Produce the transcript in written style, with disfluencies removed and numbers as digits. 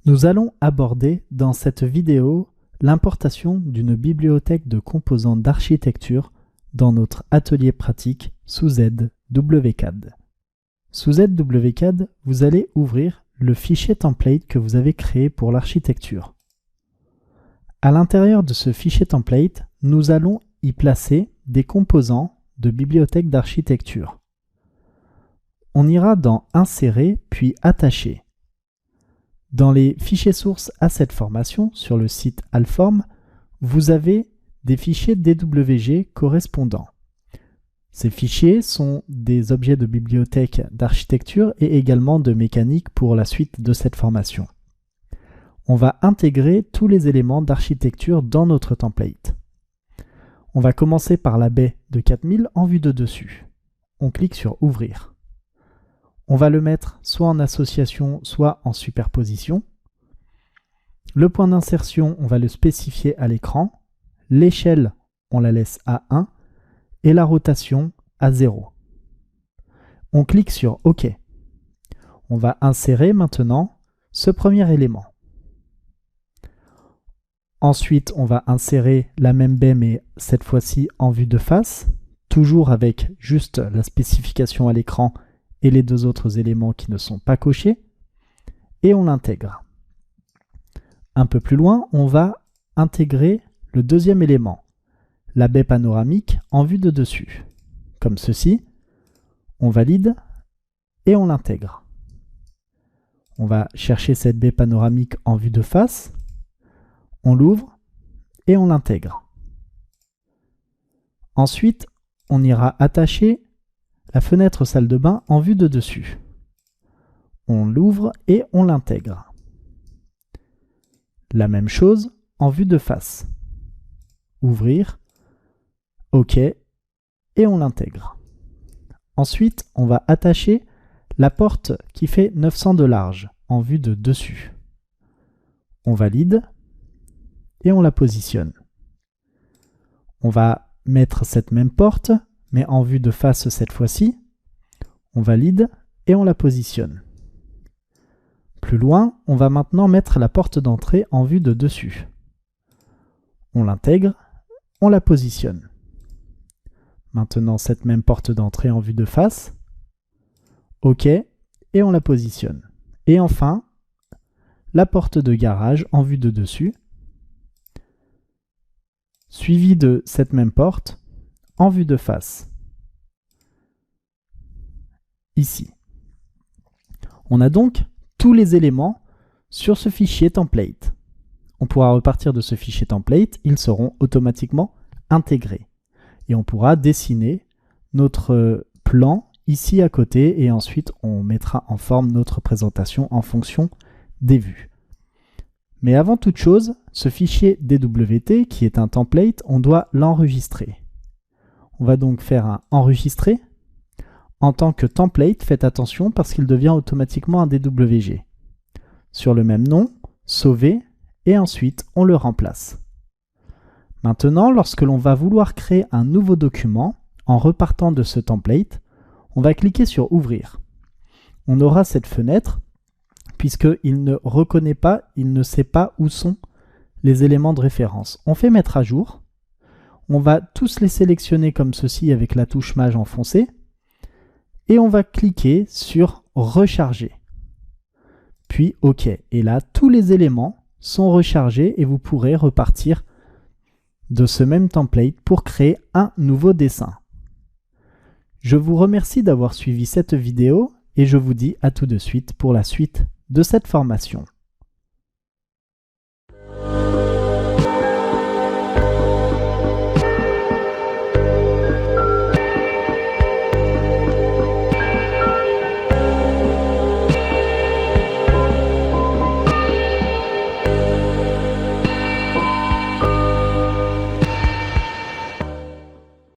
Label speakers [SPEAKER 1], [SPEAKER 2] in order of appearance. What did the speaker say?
[SPEAKER 1] Nous allons aborder dans cette vidéo l'importation d'une bibliothèque de composants d'architecture dans notre atelier pratique sous ZWCAD. Sous ZWCAD, vous allez ouvrir le fichier template que vous avez créé pour l'architecture. À l'intérieur de ce fichier template, nous allons y placer des composants de bibliothèque d'architecture. On ira dans Insérer puis Attacher. Dans les fichiers sources à cette formation, sur le site Alform, vous avez des fichiers DWG correspondants. Ces fichiers sont des objets de bibliothèque d'architecture et également de mécanique pour la suite de cette formation. On va intégrer tous les éléments d'architecture dans notre template. On va commencer par la baie de 4000 en vue de dessus. On clique sur Ouvrir. On va le mettre soit en association, soit en superposition. Le point d'insertion, on va le spécifier à l'écran. L'échelle, on la laisse à 1 et la rotation à 0. On clique sur OK. On va insérer maintenant ce premier élément. Ensuite, on va insérer la même baie, mais cette fois-ci en vue de face, toujours avec juste la spécification à l'écran et les deux autres éléments qui ne sont pas cochés, et on l'intègre. Un peu plus loin, on va intégrer le deuxième élément, la baie panoramique en vue de dessus. Comme ceci, on valide et on l'intègre. On va chercher cette baie panoramique en vue de face, on l'ouvre et on l'intègre. Ensuite, on ira attacher la fenêtre salle de bain en vue de dessus. On l'ouvre et on l'intègre. La même chose en vue de face. Ouvrir, OK, et on l'intègre. Ensuite, on va attacher la porte qui fait 900 de large en vue de dessus. On valide et on la positionne. On va mettre cette même porte, mais en vue de face cette fois-ci. On valide et on la positionne. Plus loin, on va maintenant mettre la porte d'entrée en vue de dessus. On l'intègre, on la positionne. Maintenant, cette même porte d'entrée en vue de face. OK, et on la positionne. Et enfin, la porte de garage en vue de dessus, suivie de cette même porte en vue de face. Ici. On a donc tous les éléments sur ce fichier template. On pourra repartir de ce fichier template, ils seront automatiquement intégrés. Et on pourra dessiner notre plan ici à côté et ensuite on mettra en forme notre présentation en fonction des vues. Mais avant toute chose, ce fichier DWT qui est un template, on doit l'enregistrer. On va donc faire un enregistrer. En tant que template, faites attention parce qu'il devient automatiquement un DWG. Sur le même nom, sauver et ensuite on le remplace. Maintenant, lorsque l'on va vouloir créer un nouveau document, en repartant de ce template, on va cliquer sur Ouvrir. On aura cette fenêtre puisqu'il ne reconnaît pas, il ne sait pas où sont les éléments de référence. On fait Mettre à jour. On va tous les sélectionner comme ceci avec la touche Maj enfoncée et on va cliquer sur Recharger. Puis OK. Et là, tous les éléments sont rechargés et vous pourrez repartir de ce même template pour créer un nouveau dessin. Je vous remercie d'avoir suivi cette vidéo et je vous dis à tout de suite pour la suite de cette formation.